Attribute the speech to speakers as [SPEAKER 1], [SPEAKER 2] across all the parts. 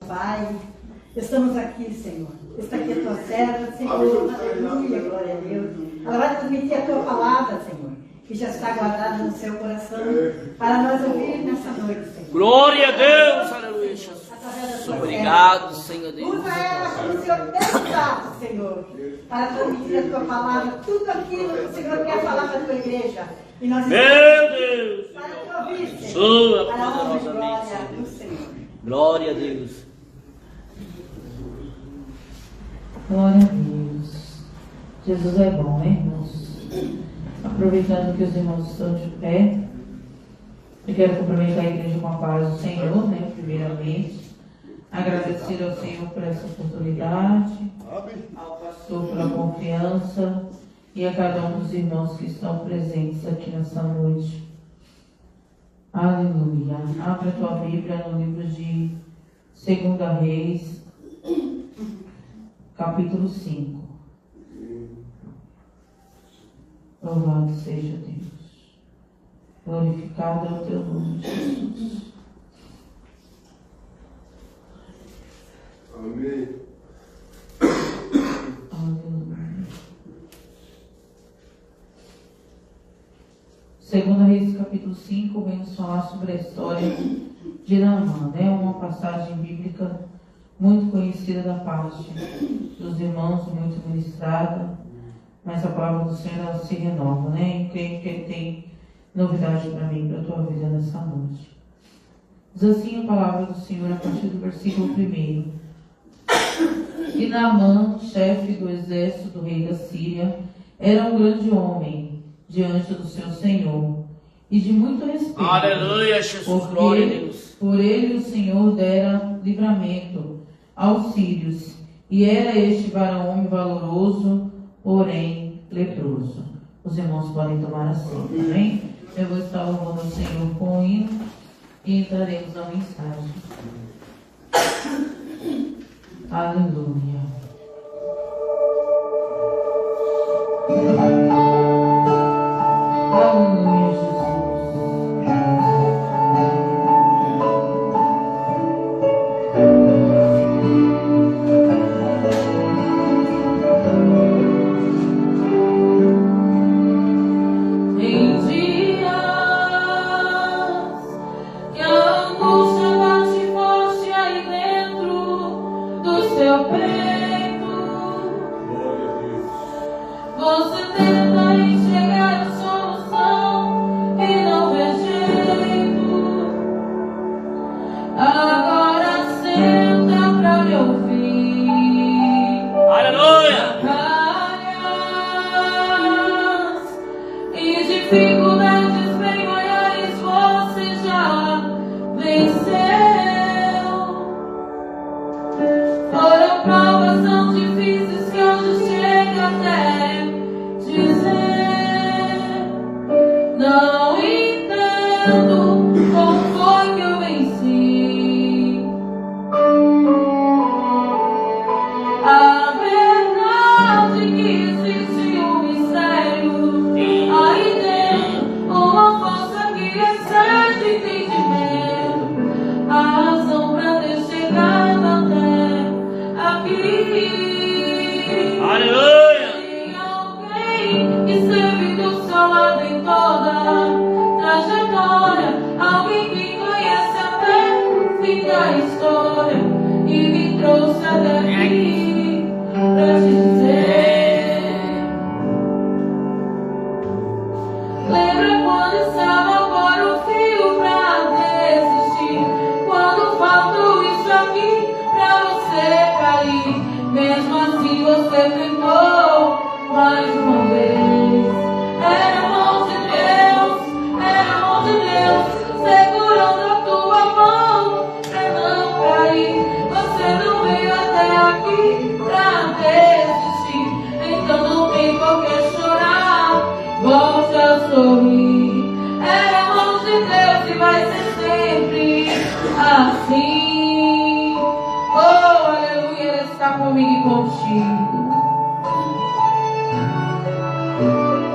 [SPEAKER 1] Pai, estamos aqui, Senhor. Está aqui a tua serva, Senhor. Aleluia, glória a Deus. Ela vai transmitir a tua palavra, Senhor, que já está guardada no seu coração, para nós ouvir nessa noite, Senhor.
[SPEAKER 2] Glória a Deus, aleluia, Jesus. Obrigado, Senhor Deus.
[SPEAKER 1] Usa ela como o Senhor tem usado, Senhor, para transmitir a tua palavra, tudo aquilo que o Senhor quer falar para a tua igreja. E nós
[SPEAKER 2] Meu Deus,
[SPEAKER 1] para te ouvir, Senhor,
[SPEAKER 2] sua
[SPEAKER 1] para a honra e glória
[SPEAKER 2] poderosamente,
[SPEAKER 1] do Senhor.
[SPEAKER 2] Glória a Deus.
[SPEAKER 3] Glória a Deus. Jesus é bom, né, irmãos? Aproveitando que os irmãos estão de pé, eu quero cumprimentar a igreja com a paz do Senhor, né, primeiramente. Agradecer ao Senhor por essa oportunidade, ao pastor pela confiança e a cada um dos irmãos que estão presentes aqui nessa noite. Aleluia. Abre a tua Bíblia no livro de 2 Reis, capítulo 5. Louvado seja Deus. Glorificado é o teu nome, Jesus.
[SPEAKER 4] Amém.
[SPEAKER 3] Aleluia. 2 Reis, capítulo 5, vem nos falar sobre a história de Naamã, né? Uma passagem bíblica muito conhecida da parte dos irmãos, muito ministrada, mas a palavra do Senhor ela se renova, né? E creio que Ele tem novidade para mim, para a tua vida nessa noite. Diz assim a palavra do Senhor a partir do versículo 1. E Naamã, chefe do exército do rei da Síria, era um grande homem diante do seu Senhor e de muito respeito.
[SPEAKER 2] Aleluia, Jesus, glória a Deus.
[SPEAKER 3] Por ele o Senhor dera livramento aos sírios, e era este varão homem valoroso, porém leproso. Os irmãos podem tomar assim, amém? Eu vou estar louvando o Senhor com o hino e entraremos na mensagem. Aleluia.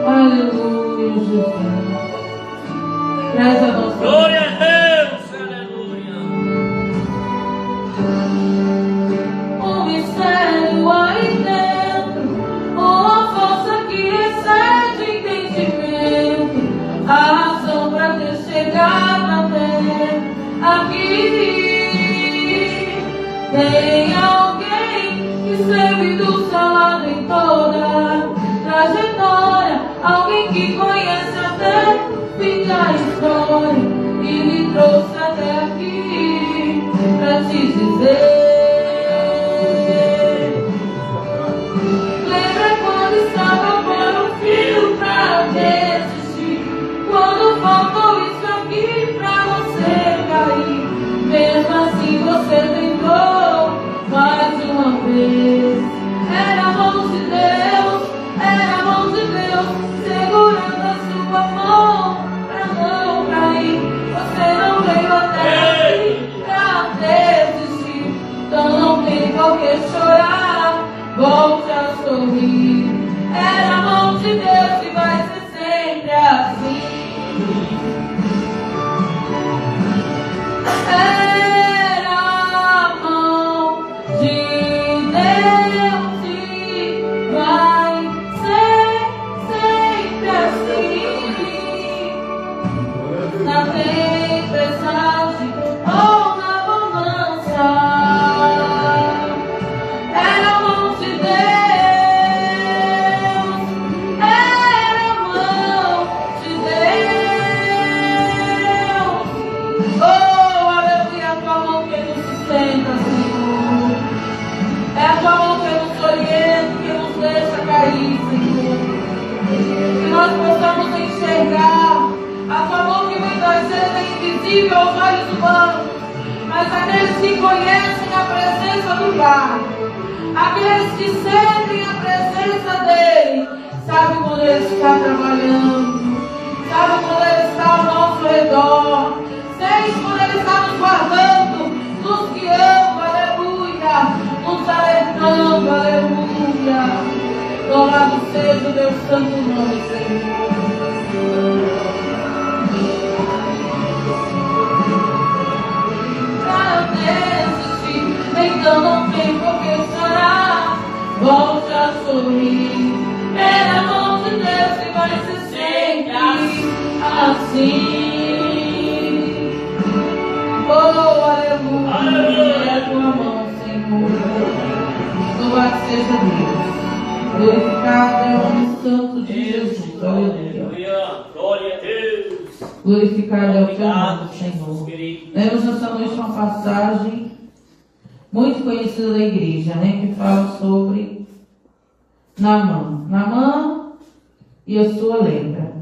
[SPEAKER 3] Aleluia, Jesus.
[SPEAKER 2] Glória a Deus, aleluia.
[SPEAKER 3] um mistério aí dentro, uma força que excede entendimento, a razão para ter chegado até aqui. Tem alguém que esteve do seu lado em toda a trajetória, alguém que conhece até o fim da história e me trouxe até aqui pra te dizer. Lembra quando estava por um fio pra desistir, quando faltou isso aqui pra você cair, mesmo assim você tentou mais uma vez. Era a mão de Deus, era a mão de Deus segurando a sua mão pra não cair. Você não veio até aqui pra desistir, então não tem por que chorar, volte a sorrir. Era a mão de Deus e vai ser sempre assim. Era a mão de Deus e vai ser sempre assim. Na tempestade ou na bonança, era a mão de Deus, era a mão de Deus. Oh, aleluia, a tua mão que nos sustenta, Senhor. É a tua mão que nos orienta, que nos deixa cair, Senhor. Que nós possamos enxergar a tua mão que muitas vezes é invisível aos olhos humanos, mas aqueles que conhecem a presença do Pai, aqueles que sentem a presença dele, sabem quando ele está trabalhando, sabem quando ele está ao nosso redor, sabem quando ele está nos guardando, nos guiando, aleluia, nos alertando, aleluia. Louvado seja o teu santo nome, Senhor. Pra desistir, então não tem por que chorar, volte a sorrir. É a mão de Deus e vai ser sempre assim. Oh, aleluia, é a tua mão, Senhor. Louvado seja Deus. Glorificado é o nome santo de Jesus. Aleluia.
[SPEAKER 2] Glória a Deus.
[SPEAKER 3] Glorificado é o teu nome, Senhor. Lemos essa noite uma passagem muito conhecida da igreja, né? Que fala sobre Naamã e a sua lepra.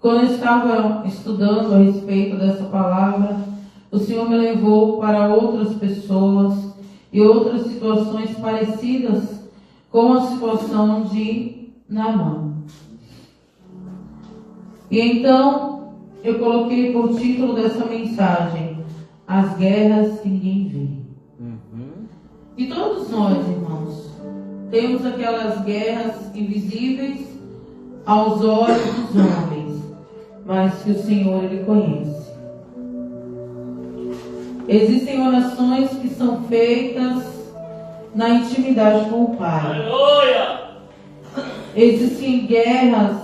[SPEAKER 3] Quando eu estava estudando a respeito dessa palavra, o Senhor me levou para outras pessoas e outras situações parecidas com a situação de Naamã. E então eu coloquei por título dessa mensagem: As guerras que ninguém vê. E todos nós, irmãos, temos aquelas guerras invisíveis aos olhos dos homens, mas que o Senhor ele conhece. Existem orações que são feitas na intimidade com o Pai.
[SPEAKER 2] Aleluia!
[SPEAKER 3] Existem guerras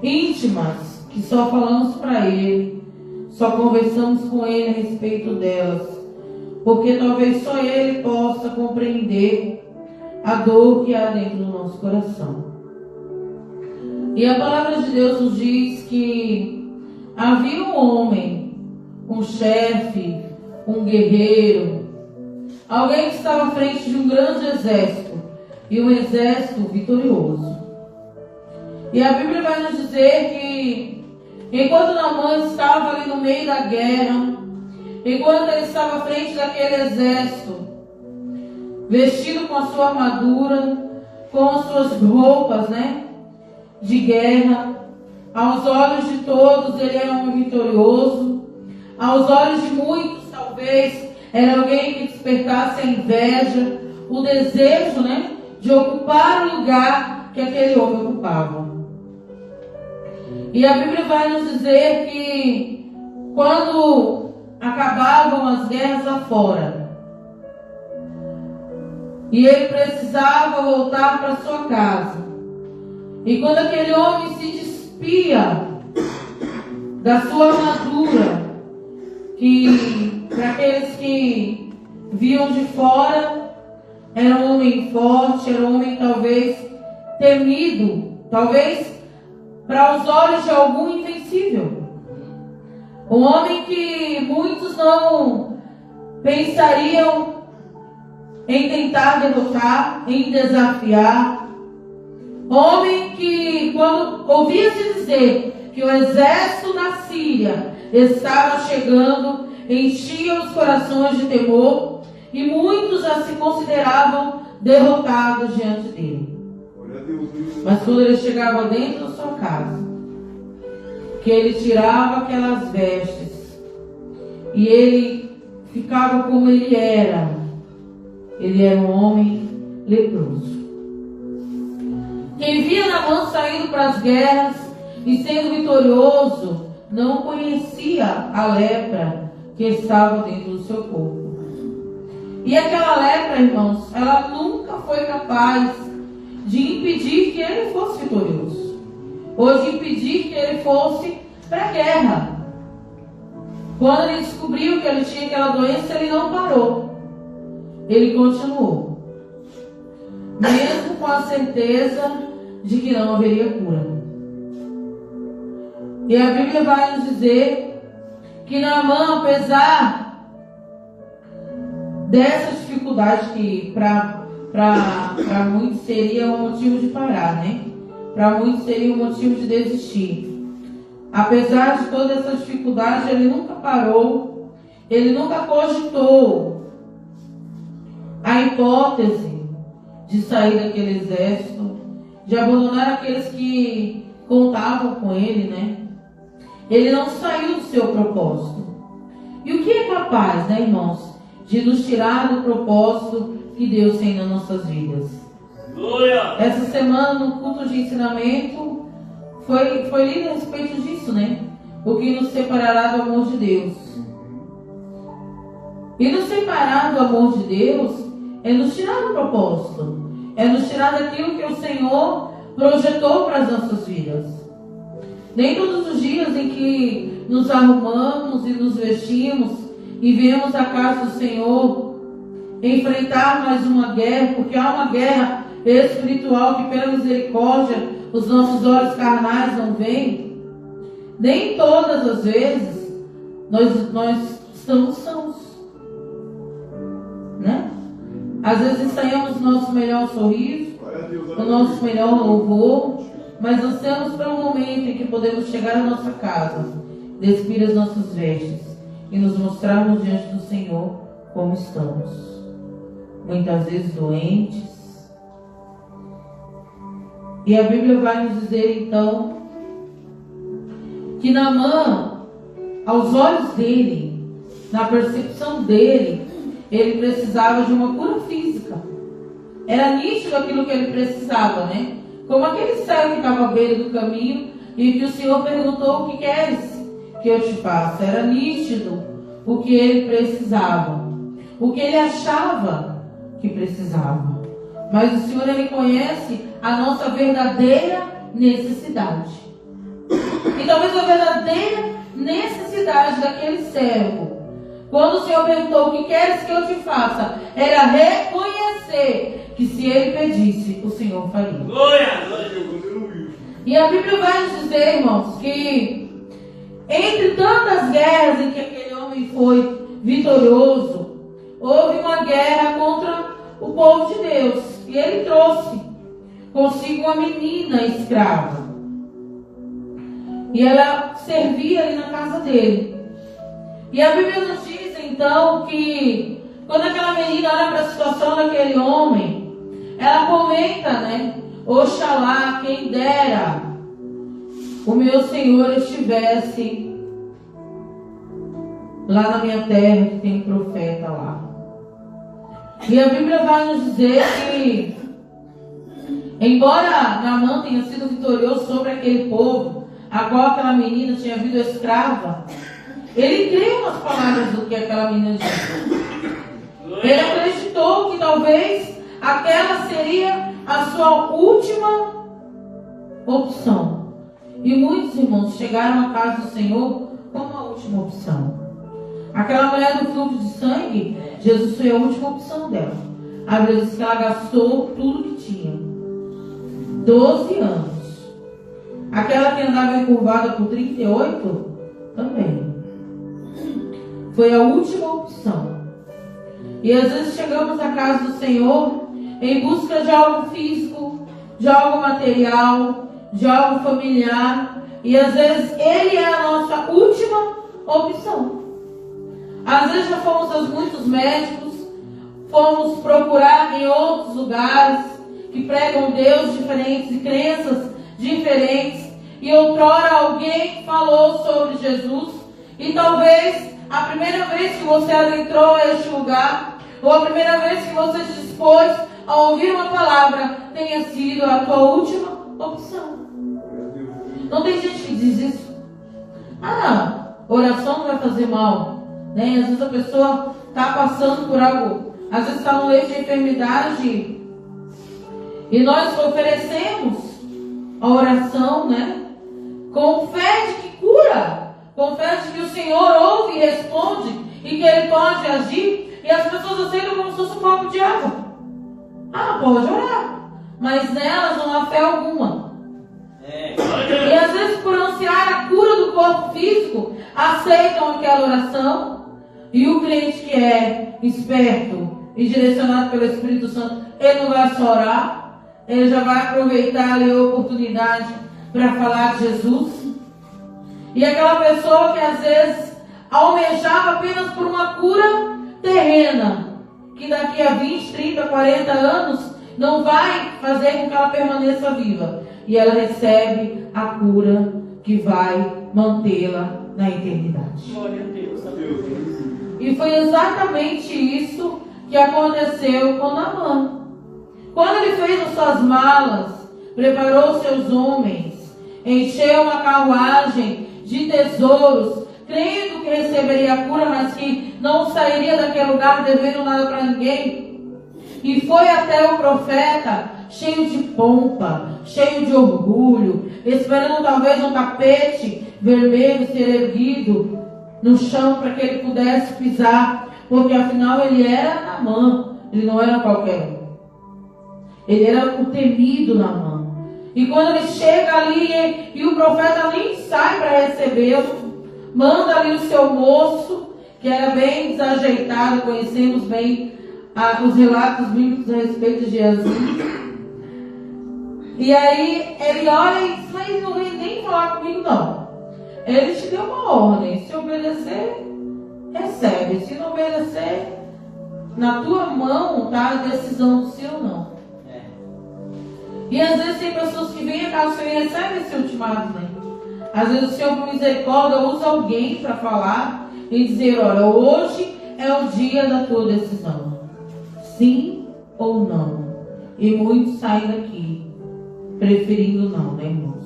[SPEAKER 3] íntimas que só falamos para Ele, só conversamos com Ele a respeito delas, porque talvez só Ele possa compreender a dor que há dentro do nosso coração. E a palavra de Deus nos diz que havia um homem, um chefe, um guerreiro, alguém que estava à frente de um grande exército, e um exército vitorioso. E a Bíblia vai nos dizer que enquanto Naamã estava ali no meio da guerra, enquanto ele estava à frente daquele exército, vestido com a sua armadura, com as suas roupas, de guerra, aos olhos de todos ele era um vitorioso. Aos olhos de muitos, talvez, era alguém que despertasse a inveja, o desejo, de ocupar o lugar que aquele homem ocupava. E a Bíblia vai nos dizer que quando acabavam as guerras afora. E ele precisava voltar para sua casa. E quando aquele homem se despia da sua armadura, que para aqueles que viam de fora, era um homem forte, era um homem talvez temido, talvez para os olhos de algum invencível. Um homem que muitos não pensariam em tentar derrotar, em desafiar. Homem que, quando ouvia-se dizer que o exército da Síria estava chegando, enchia os corações de temor, e muitos já se consideravam derrotados diante dele. Mas quando ele chegava dentro da sua casa, que ele tirava aquelas vestes e ele ficava como ele era um homem leproso. Quem via Naamã saindo para as guerras e sendo vitorioso, não conhecia a lepra que estava dentro do seu corpo. E aquela lepra, irmãos, ela nunca foi capaz de impedir que ele fosse vitorioso, ou de impedir que ele fosse para a guerra. Quando ele descobriu que ele tinha aquela doença, ele não parou. Ele continuou, mesmo com a certeza de que não haveria cura. E a Bíblia vai nos dizer que Naamã, apesar dessa dificuldade que para muitos seria um motivo de parar, né? Para muitos seria um motivo de desistir. Apesar de toda essa dificuldade, ele nunca parou, ele nunca cogitou a hipótese de sair daquele exército, de abandonar aqueles que contavam com ele, né? Ele não saiu do seu propósito. E o que é capaz, né, irmãos, de nos tirar do propósito que Deus tem nas nossas vidas? Essa semana, no culto de ensinamento, foi lido a respeito disso, né? O que nos separará do amor de Deus. E nos separar do amor de Deus é nos tirar do propósito, é nos tirar daquilo que o Senhor projetou para as nossas vidas. Nem todos os dias em que nos arrumamos e nos vestimos e viemos à casa do Senhor enfrentar mais uma guerra, porque há uma guerra espiritual que pela misericórdia os nossos olhos carnais não veem. Nem todas as vezes nós estamos sãos, né? Às vezes ensaiamos o nosso melhor sorriso, o nosso melhor louvor, mas ansiamos para um momento em que podemos chegar à nossa casa, despir as nossas vestes e nos mostrarmos diante do Senhor como estamos. Muitas vezes doentes. E a Bíblia vai nos dizer então que Naamã, aos olhos dele, na percepção dele, ele precisava de uma cura física. Era nítido aquilo que ele precisava, né? Como aquele cego que estava à beira do caminho e que o Senhor perguntou: o que queres que eu te faça? Era nítido o que ele precisava, o que ele achava que precisava. Mas o Senhor, ele conhece a nossa verdadeira necessidade. E talvez a verdadeira necessidade daquele servo, quando o Senhor perguntou: o que queres que eu te faça? Era reconhecer que se ele pedisse, o Senhor faria. E a Bíblia vai nos dizer, irmãos, que entre tantas guerras em que aquele homem foi vitorioso, houve uma guerra contra o povo de Deus. E ele trouxe consigo uma menina escrava. E ela servia ali na casa dele. E a Bíblia nos diz então que quando aquela menina olha para a situação daquele homem, ela comenta, né? Oxalá, quem dera o meu Senhor estivesse lá na minha terra, que tem um profeta lá. E a Bíblia vai nos dizer que, embora Naamã tenha sido vitorioso sobre aquele povo, a qual aquela menina tinha vindo escrava, Ele creu nas palavras do que aquela menina disse. Ele acreditou que talvez aquela seria a sua última opção. E muitos irmãos chegaram à casa do Senhor como a última opção. Aquela mulher do fluxo de sangue, Jesus foi a última opção dela. A Bíblia diz que ela gastou tudo que tinha. 12 anos. Aquela que andava encurvada por 38, também. Foi a última opção. E às vezes chegamos à casa do Senhor em busca de algo físico, de algo material, de algo familiar. E às vezes Ele é a nossa última opção. Às vezes já fomos a muitos médicos, fomos procurar em outros lugares que pregam Deus diferentes e crenças diferentes. E outrora alguém falou sobre Jesus. E talvez a primeira vez que você adentrou a este lugar, ou a primeira vez que você se dispôs a ouvir uma palavra, tenha sido a tua última opção. Não tem gente que diz isso. Oração não vai fazer mal, né? Às vezes a pessoa está passando por algo, às vezes está no leito de enfermidade, e nós oferecemos a oração, né? Com fé de que cura, com fé de que o Senhor ouve e responde, e que Ele pode agir, e as pessoas aceitam como se fosse um copo de água. Pode orar, mas nelas não há fé alguma. E às vezes, por ansiar a cura do corpo físico, aceitam aquela oração, e o crente que é esperto e direcionado pelo Espírito Santo, ele não vai só orar, ele já vai aproveitar ali a oportunidade para falar de Jesus. E aquela pessoa que às vezes almejava apenas por uma cura terrena, que daqui a 20, 30, 40 anos não vai fazer com que ela permaneça viva, e ela recebe a cura que vai mantê-la na eternidade.
[SPEAKER 2] Glória a Deus.
[SPEAKER 3] E foi exatamente isso que aconteceu com Naamã. Quando ele fez as suas malas, preparou seus homens, encheu uma carruagem de tesouros, crendo que receberia a cura, mas que não sairia daquele lugar devendo nada para ninguém, e foi até o profeta cheio de pompa, cheio de orgulho, esperando talvez um tapete vermelho ser erguido no chão para que ele pudesse pisar, porque afinal ele era Naamã, ele não era qualquer um. Ele era o temido Naamã. E quando ele chega ali e o profeta nem sai para recebê-lo, manda ali o seu moço, que era bem desajeitado, conhecemos bem os relatos bíblicos a respeito de Geazi. E aí ele olha e diz, mas não vem nem falar comigo não. Ele te deu uma ordem, se obedecer, recebe. Se não obedecer, na tua mão está a decisão do sim ou não. E às vezes tem pessoas que vêm a casa do Senhor e recebem esse ultimato, né? Às vezes o Senhor, por misericórdia, usa alguém para falar e dizer, olha, hoje é o dia da tua decisão. Sim ou não. E muitos saem daqui preferindo não, né, irmãos?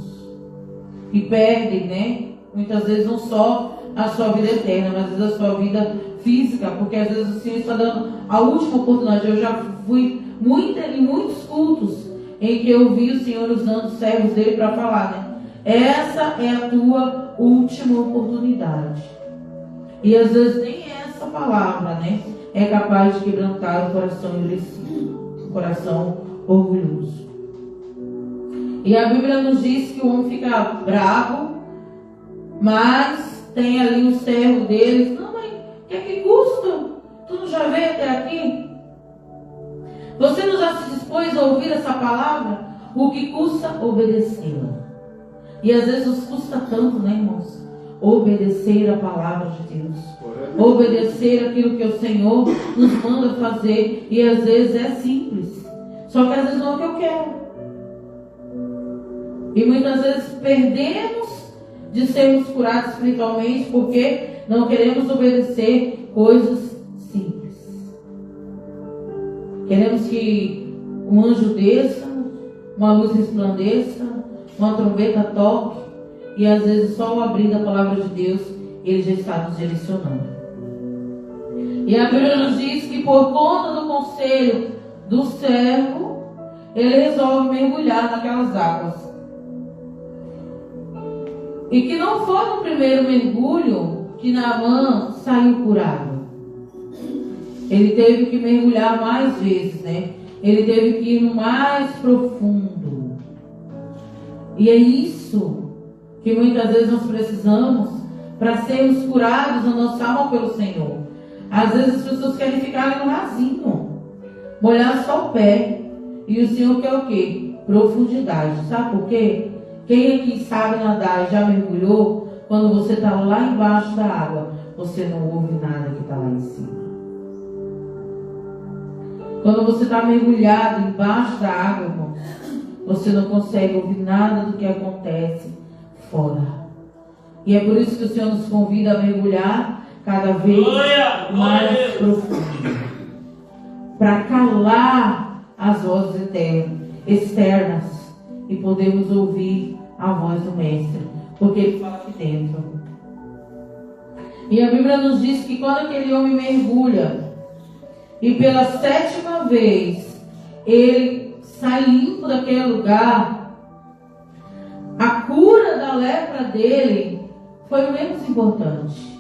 [SPEAKER 3] E perdem, né? Muitas vezes não só a sua vida eterna, mas às vezes a sua vida física, porque às vezes o Senhor está dando a última oportunidade. Eu já fui em muitos cultos em que eu vi o Senhor usando os servos dele para falar, né? Essa é a tua última oportunidade. E às vezes nem essa palavra, né, é capaz de quebrantar o coração endurecido, o coração orgulhoso. E a Bíblia nos diz que o homem fica bravo, mas tem ali um servo deles. Não, mas o que é que custa? Tu não já veio até aqui? Você não já se dispôs a ouvir essa palavra? O que custa obedecê-la? E às vezes nos custa tanto, né, irmãos? Obedecer a palavra de Deus. Obedecer aquilo que o Senhor nos manda fazer. E às vezes é simples. Só que às vezes não é o que eu quero. E muitas vezes perdemos de sermos curados espiritualmente porque não queremos obedecer coisas simples. Queremos que um anjo desça, uma luz resplandeça, uma trombeta toque, e às vezes só o abrir da palavra de Deus Ele já está nos direcionando. E a Bíblia nos diz que por conta do conselho do servo, ele resolve mergulhar naquelas águas. E que não foi no primeiro mergulho que Naamã saiu curado. Ele teve que mergulhar mais vezes, né? Ele teve que ir no mais profundo. E é isso que muitas vezes nós precisamos para sermos curados na nossa alma pelo Senhor. Às vezes as pessoas querem ficar ali no rasinho, molhar só o pé. E o Senhor quer o quê? Profundidade. Sabe por quê? Quem aqui sabe nadar e já mergulhou, quando você está lá embaixo da água, você não ouve nada que está lá em cima. Quando você está mergulhado embaixo da água, irmão, você não consegue ouvir nada do que acontece fora. E é por isso que o Senhor nos convida a mergulhar cada vez mais profundo, para calar as vozes externas e podermos ouvir a voz do Mestre, porque Ele fala aqui dentro. E a Bíblia nos diz que quando aquele homem mergulha e pela 7ª vez ele sai limpo daquele lugar, a cura da lepra dele foi o menos importante.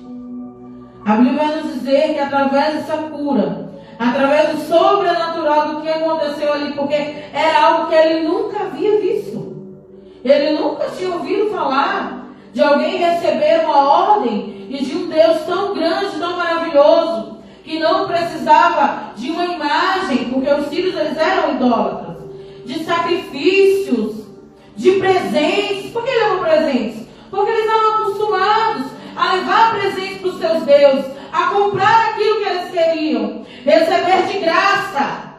[SPEAKER 3] A Bíblia vai nos dizer que através dessa cura, através do sobrenatural do que aconteceu ali, porque era algo que ele nunca havia visto. Ele nunca tinha ouvido falar de alguém receber uma ordem e de um Deus tão grande, tão maravilhoso, que não precisava de uma imagem, porque os filhos eles eram idólatras, de sacrifícios, de presentes. Por que levam presentes? Porque eles estavam acostumados a levar presentes para os seus deuses, a comprar aquilo que eles queriam, receber de graça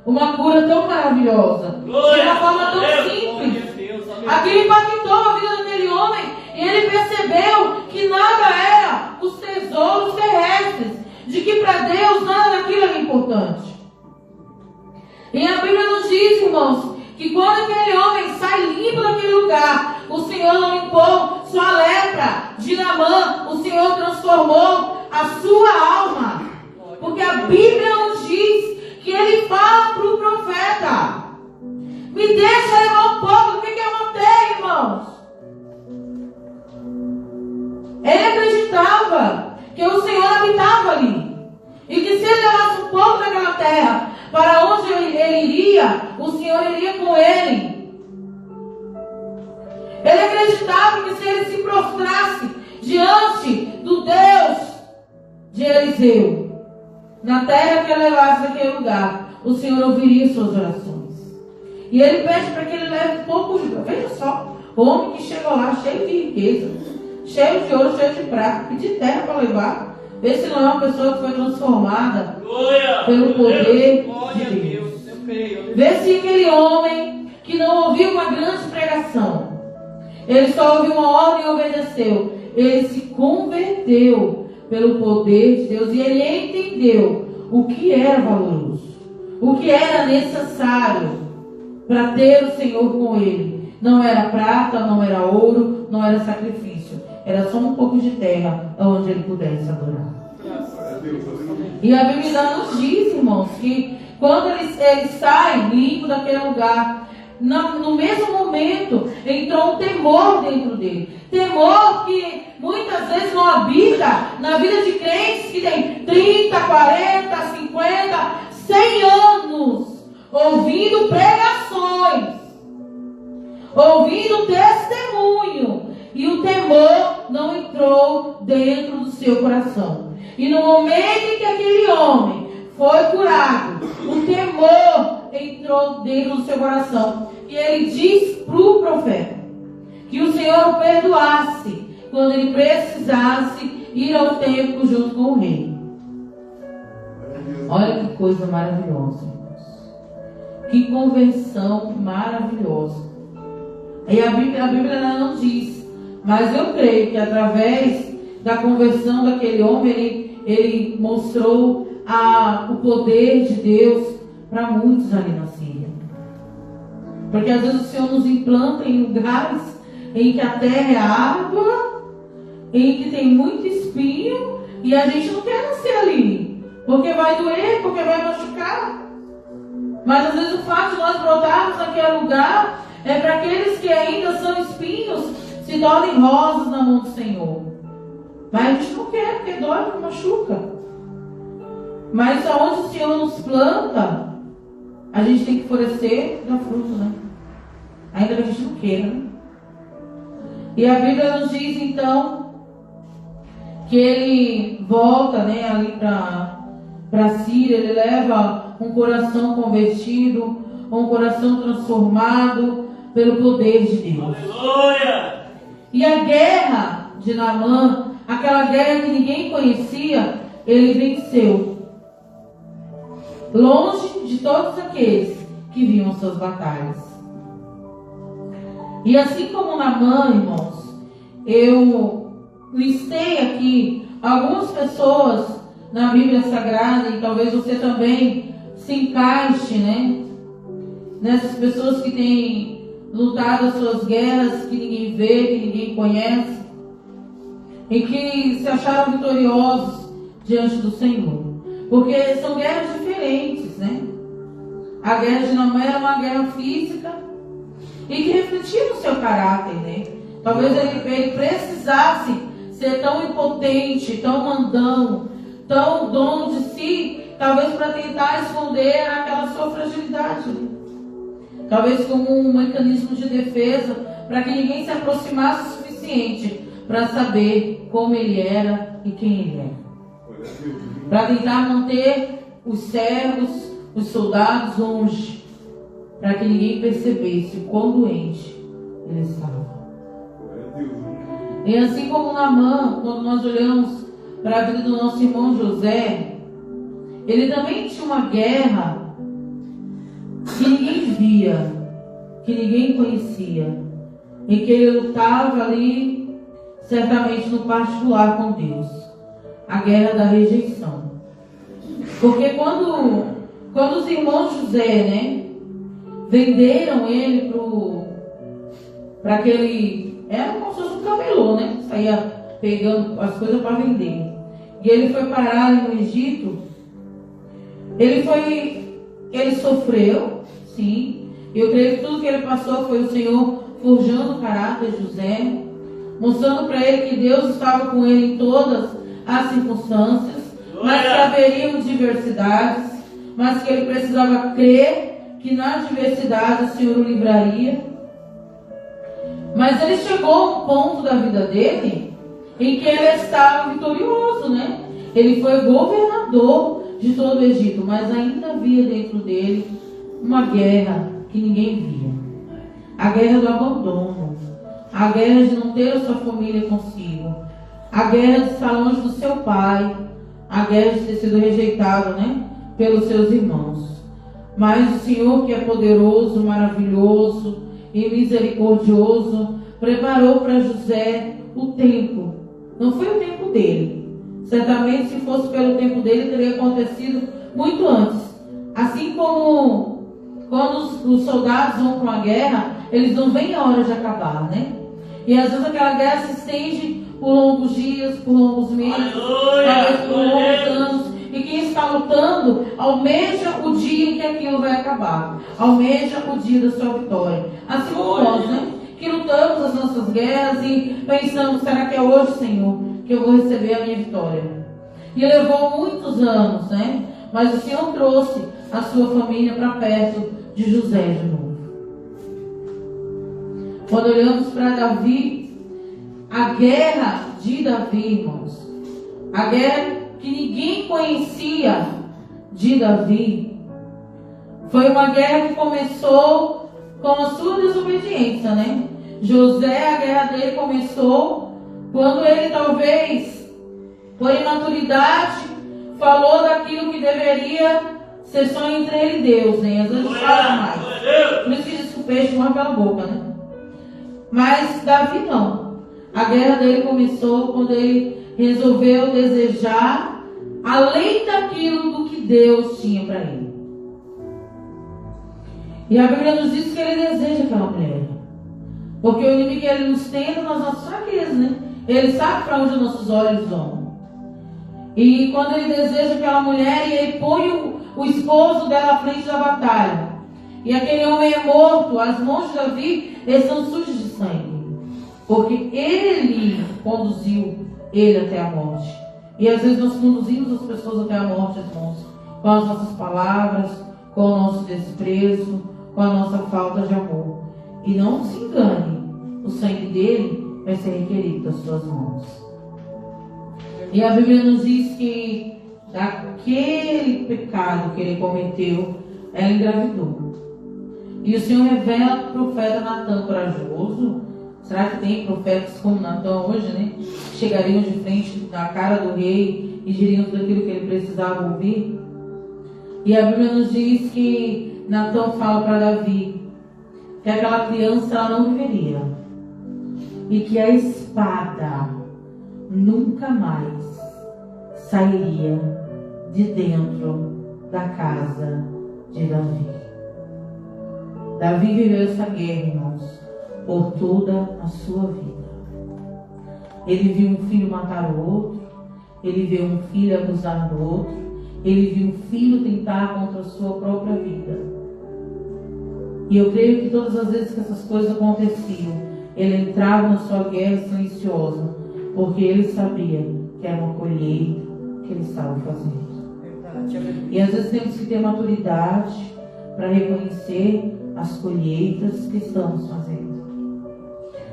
[SPEAKER 3] uma cura tão maravilhosa, de uma forma tão simples. Aquilo impactou a vida daquele homem e ele percebeu que nada era os tesouros terrestres, de que para Deus nada daquilo era importante. E a Bíblia nos diz, irmãos, que quando aquele homem sai limpo daquele lugar, o Senhor não limpou sua lepra de Naamã, o Senhor transformou a sua alma. Porque a Bíblia nos diz que ele fala para o profeta: me deixa levar um pouco do que eu matei, irmãos. Ele acreditava que o Senhor habitava ali. E que se ele levasse um pouco daquela terra para onde ele iria, o Senhor iria com ele. Ele acreditava que se ele se prostrasse diante do Deus de Eliseu, na terra que ele levasse daquele lugar, o Senhor ouviria suas orações. E ele pede para que ele leve um pouco de... Veja só, o homem que chegou lá cheio de riqueza, cheio de ouro, cheio de prata, pedir terra para levar. Vê se não é uma pessoa que foi transformada pelo poder de Deus. Vê se aquele homem que não ouviu uma grande pregação, ele só ouviu uma ordem e obedeceu. Ele se converteu pelo poder de Deus e ele entendeu o que era valoroso, o que era necessário para ter o Senhor com ele. Não era prata, não era ouro, não era sacrifício. Era só um pouco de terra onde ele pudesse adorar. E a Bíblia nos diz, irmãos, que quando ele sai limpo daquele lugar, no mesmo momento entrou um temor dentro dele. Temor que muitas vezes não habita na vida de crentes que tem 30, 40, 50, 100 anos ouvindo pregações, ouvindo testemunho, e o temor não entrou dentro do seu coração. E no momento em que aquele homem foi curado, o temor entrou dentro do seu coração. E ele diz para o profeta que o Senhor o perdoasse quando ele precisasse ir ao templo junto com o rei. Olha que coisa maravilhosa, irmãos. Que conversão maravilhosa. E a Bíblia não diz, mas eu creio que através da conversão daquele homem, ele mostrou o poder de Deus para muitos ali na Síria. Porque às vezes o Senhor nos implanta em lugares em que a terra é árdua em que tem muito espinho e a gente não quer nascer ali, porque vai doer, porque vai machucar. Mas às vezes o fato de nós brotarmos naquele lugar é para aqueles que ainda são espinhos se tornem rosas na mão do Senhor. Mas a gente não quer, porque dói, porque machuca. Mas aonde o Senhor nos planta, a gente tem que florescer e dar fruto, né? Ainda que a gente não queira, né? E a Bíblia nos diz então que ele volta, né, ali para Síria. Ele leva um coração convertido, um coração transformado pelo poder de Deus. Aleluia! E a guerra de Naamã, aquela guerra que ninguém conhecia, ele venceu, longe de todos aqueles que viam suas batalhas. E assim como Naamã, irmãos, eu listei aqui algumas pessoas na Bíblia Sagrada, e talvez você também se encaixe, né, nessas pessoas que têm lutado as suas guerras, que ninguém vê, que ninguém conhece, e que se acharam vitoriosos diante do Senhor. Porque são guerras diferentes, né? A guerra de Naamã era uma guerra física e que refletia no seu caráter, né? Talvez ele precisasse ser tão impotente, tão mandão, tão dono de si, talvez para tentar esconder aquela sua fragilidade, né? Talvez como um mecanismo de defesa, para que ninguém se aproximasse o suficiente para saber como ele era e quem ele era. Para tentar manter os servos, os soldados longe, para que ninguém percebesse o quão doente ele estava. E assim como Naamã, quando nós olhamos para a vida do nosso irmão José, ele também tinha uma guerra que ninguém via, que ninguém conhecia, em que ele lutava ali, certamente no particular com Deus, a guerra da rejeição. Porque quando os irmãos José, né, venderam ele para aquele, era como se fosse um camelô, né, saía pegando as coisas para vender, e ele foi parar ali no Egito, ele sofreu, sim. Eu creio que tudo que ele passou foi o Senhor forjando o caráter de José, mostrando para ele que Deus estava com ele em todas as circunstâncias, mas que haveriam diversidades, mas que ele precisava crer que na diversidade o Senhor o livraria. Mas ele chegou a um ponto da vida dele em que ele estava vitorioso, né? Ele foi governador de todo o Egito, mas ainda havia dentro dele uma guerra que ninguém via. A guerra do abandono, a guerra de não ter a sua família consigo, a guerra de estar longe do seu pai, a guerra de ter sido rejeitado, né, pelos seus irmãos. Mas o Senhor, que é poderoso, maravilhoso e misericordioso, preparou para José o tempo. Não foi o tempo dele. Certamente, se fosse pelo tempo dele, teria acontecido muito antes. Assim como quando os soldados vão para uma guerra, eles não veem a hora de acabar, né? E às vezes aquela guerra se estende por longos dias, por longos meses, talvez por longos anos. E quem está lutando almeja o dia em que aquilo vai acabar, almeja o dia da sua vitória. Assim como nós, né? Que lutamos as nossas guerras e pensamos, será que é hoje, Senhor, que eu vou receber a minha vitória? E levou muitos anos, né? Mas o Senhor trouxe a sua família para perto de José de novo. Quando olhamos para Davi, a guerra de Davi, irmãos, a guerra que ninguém conhecia de Davi, foi uma guerra que começou com a sua desobediência, né? José, a guerra dele começou quando ele talvez, por imaturidade, falou daquilo que deveria ser só entre ele e Deus, né? Às vezes a gente fala mais. Por isso que diz que o peixe morre pela boca, né? Mas Davi não. A guerra dele começou quando ele resolveu desejar além daquilo do que Deus tinha para ele. E a Bíblia nos diz que ele deseja aquela mulher. Porque o inimigo ele nos tenta nas nossas fraquezas, né? Ele sabe para onde os nossos olhos vão. E quando ele deseja aquela mulher, e ele põe o esposo dela à frente da batalha, e aquele homem é morto, as mãos de Davi, eles são sujos de sangue, porque ele conduziu ele até a morte. E às vezes nós conduzimos as pessoas até a morte, irmãos, com as nossas palavras, com o nosso desprezo, com a nossa falta de amor. E não se engane, o sangue dele vai ser requerido das suas mãos. E a Bíblia nos diz que daquele pecado que ele cometeu, ela engravidou. E o Senhor revela para o profeta Natan corajoso. Será que tem profetas como Natan hoje, né? Chegariam de frente na cara do rei e diriam tudo aquilo que ele precisava ouvir? E a Bíblia nos diz que Natan fala para Davi que aquela criança ela não viveria. E que a espada nunca mais sairia de dentro da casa de Davi. Davi viveu essa guerra, irmãos, por toda a sua vida. Ele viu um filho matar o outro, ele viu um filho abusar do outro, ele viu um filho tentar contra a sua própria vida. E eu creio que todas as vezes que essas coisas aconteciam, ele entrava na sua guerra silenciosa, porque ele sabia que era uma colheita que ele estava fazendo. E às vezes temos que ter maturidade para reconhecer as colheitas que estamos fazendo.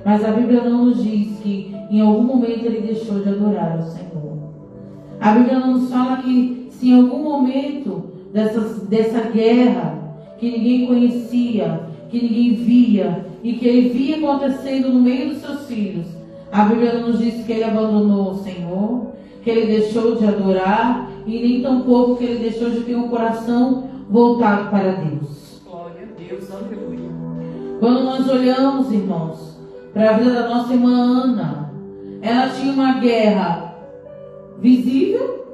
[SPEAKER 3] Mas a Bíblia não nos diz que em algum momento ele deixou de adorar o Senhor. A Bíblia não nos fala que se em algum momento dessa guerra que ninguém conhecia, que ninguém via e que ele via acontecendo no meio dos seus filhos, a Bíblia não nos diz que ele abandonou o Senhor, que ele deixou de adorar e nem tampouco que ele deixou de ter um coração voltado para Deus.
[SPEAKER 4] Glória a Deus, aleluia.
[SPEAKER 3] Quando nós olhamos, irmãos, para a vida da nossa irmã Ana, ela tinha uma guerra visível,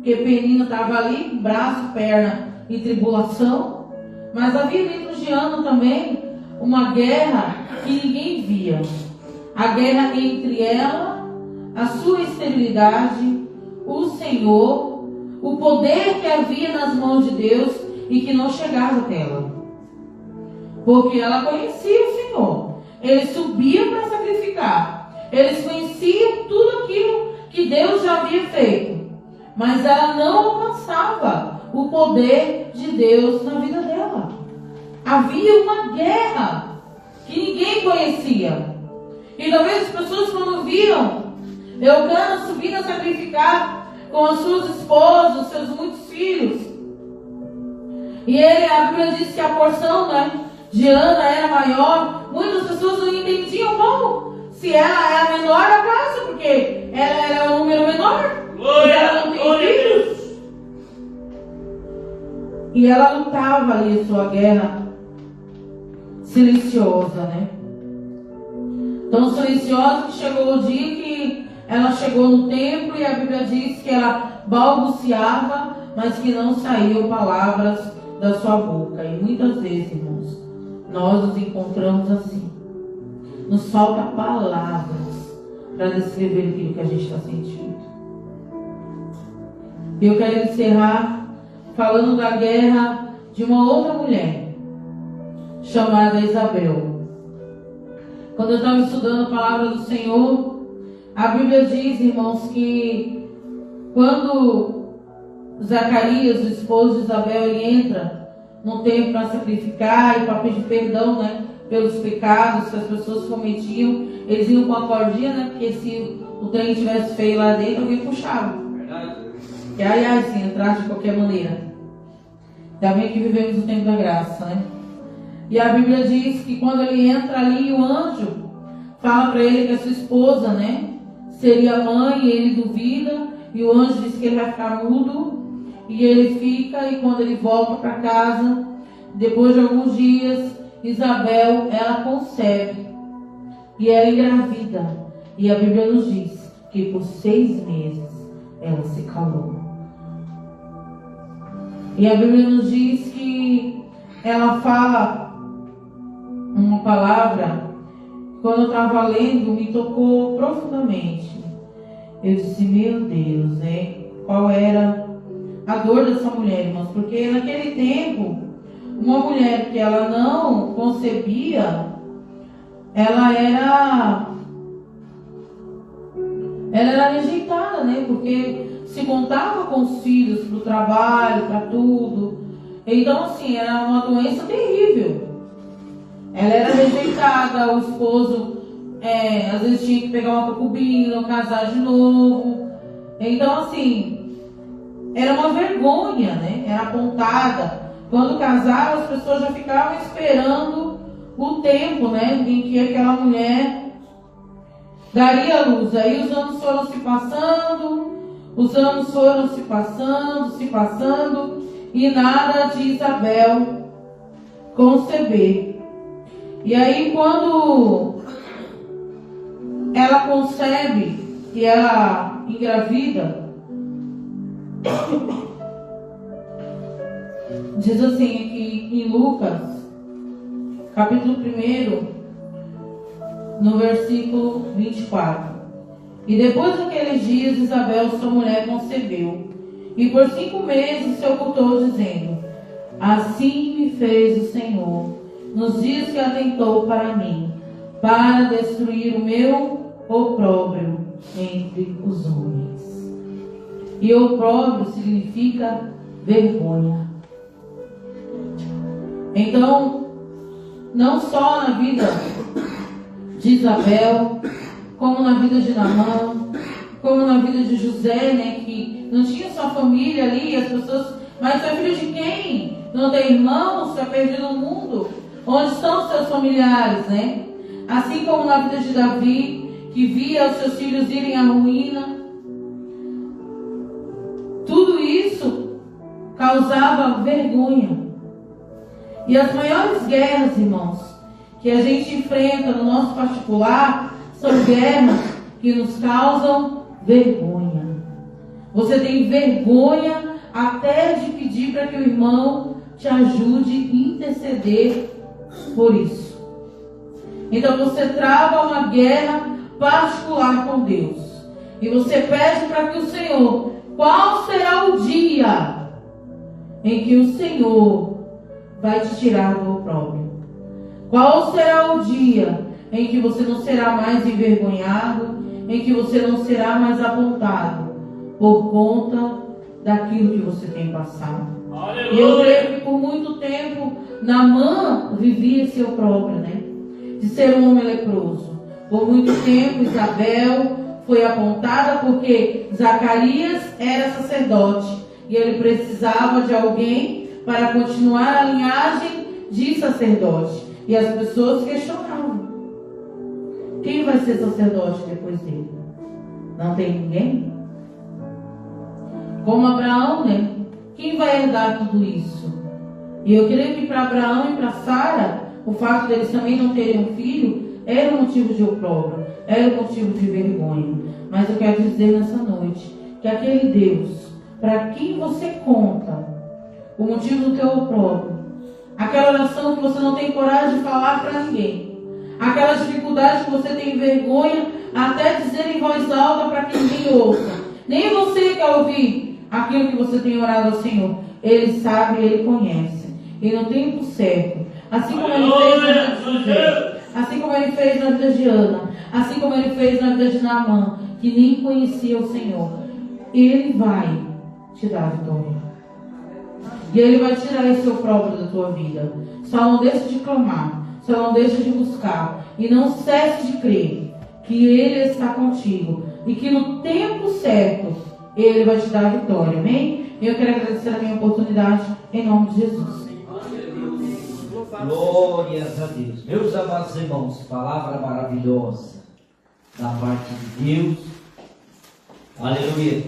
[SPEAKER 3] que Penina estava ali, braço, perna e tribulação, mas havia dentro de Ana também uma guerra que ninguém via. A guerra entre ela, a sua esterilidade, o Senhor, o poder que havia nas mãos de Deus e que não chegava até ela. Porque ela conhecia o Senhor. Eles subiam para sacrificar. Eles conheciam tudo aquilo que Deus já havia feito. Mas ela não alcançava o poder de Deus na vida dela. Havia uma guerra que ninguém conhecia. E talvez as pessoas, quando viam Eucana subindo a sacrificar com as suas esposas, seus muitos filhos, e a Bíblia diz que a porção, de Ana era maior, muitas pessoas não entendiam como, se ela é a menor da casa, porque ela era o número menor, e ela não tem filhos. E ela lutava ali a sua guerra silenciosa, Tão silenciosa que chegou o dia que ela chegou no templo e a Bíblia diz que ela balbuciava, mas que não saíam palavras da sua boca. E muitas vezes, irmãos, nós nos encontramos assim. Nos falta palavras para descrever aquilo que a gente está sentindo. E eu quero encerrar falando da guerra de uma outra mulher, chamada Isabel. Quando eu estava estudando a palavra do Senhor, a Bíblia diz, irmãos, que quando Zacarias, o esposo de Isabel, ele entra no templo para sacrificar e para pedir perdão, pelos pecados que as pessoas cometiam, eles iam com a cordinha, porque se o trem estivesse feio lá dentro, alguém puxava. E aí, se entrar de qualquer maneira. Ainda bem que vivemos o tempo da graça, E a Bíblia diz que quando ele entra ali, o anjo fala para ele que a sua esposa, seria a mãe, e ele duvida, e o anjo diz que ele vai ficar mudo, e ele fica, e quando ele volta para casa, depois de alguns dias, Isabel, ela concebe, e ela engravida, e a Bíblia nos diz que por 6 meses ela se calou. E a Bíblia nos diz que ela fala uma palavra quando eu estava lendo, me tocou profundamente. Eu disse, meu Deus, né? Qual era a dor dessa mulher, irmãos? Porque naquele tempo, uma mulher que ela não concebia, ela era rejeitada, né? Porque se contava com os filhos para o trabalho, para tudo. Então, assim, era uma doença terrível. Ela era rejeitada, o esposo às vezes tinha que pegar uma concubina, casar de novo. Então, assim, era uma vergonha, né? Era apontada. Quando casava, as pessoas já ficavam esperando o tempo, né, em que aquela mulher daria a luz. Aí os anos foram se passando, se passando, e nada de Isabel conceber. E aí quando ela concebe e ela engravida, diz assim aqui em Lucas, capítulo 1, no versículo 24. E depois daqueles dias, Isabel, sua mulher, concebeu, e por 5 meses se ocultou, dizendo: assim me fez o Senhor, nos dias que atentou para mim, para destruir o meu opróbrio entre os homens. E opróbrio significa vergonha. Então, não só na vida de Isabel, como na vida de Naamã, como na vida de José, né, que não tinha sua família ali, as pessoas, mas é filho de quem? Não tem irmãos, está perdido no mundo. Onde estão seus familiares, né? Assim como na vida de Davi, que via os seus filhos irem à ruína. Tudo isso causava vergonha. E as maiores guerras, irmãos, que a gente enfrenta no nosso particular, são guerras que nos causam vergonha. Você tem vergonha até de pedir para que o irmão te ajude a interceder por isso. Então você trava uma guerra particular com Deus. E você pede para que o Senhor, qual será o dia em que o Senhor vai te tirar do opróbrio? Qual será o dia em que você não será mais envergonhado, em que você não será mais apontado por conta daquilo que você tem passado? Aleluia. E eu creio que por muito tempo Naamã vivia esse opróbrio, né? De ser um homem leproso. Por muito tempo Isabel foi apontada porque Zacarias era sacerdote e ele precisava de alguém para continuar a linhagem de sacerdote. E as pessoas questionavam: quem vai ser sacerdote depois dele? Não tem ninguém? Como Abraão, né? Quem vai herdar tudo isso? E eu creio que para Abraão e para Sara, o fato deles também não terem um filho era um motivo de opróbrio, era um motivo de vergonha. Mas eu quero dizer nessa noite que aquele Deus, para quem você conta o motivo do teu opróbrio, aquela oração que você não tem coragem de falar para ninguém, aquela dificuldade que você tem vergonha até dizer em voz alta para que ninguém ouça, nem você quer ouvir aquilo que você tem orado ao Senhor. Ele sabe, Ele conhece. E no tempo certo, assim como Ele fez na vida de José, assim como Ele fez na vida de Ana, assim como Ele fez na vida de Naamã, que nem conhecia o Senhor, Ele vai te dar a vitória. E Ele vai tirar esse opróbrio da tua vida. Só não deixe de clamar, só não deixe de buscar, e não cesse de crer que Ele está contigo e que no tempo certo Ele vai te dar a vitória. Amém? Eu quero agradecer a minha oportunidade em nome de Jesus.
[SPEAKER 4] Glórias a Deus. Meus amados irmãos, palavra maravilhosa da parte de Deus. Aleluia.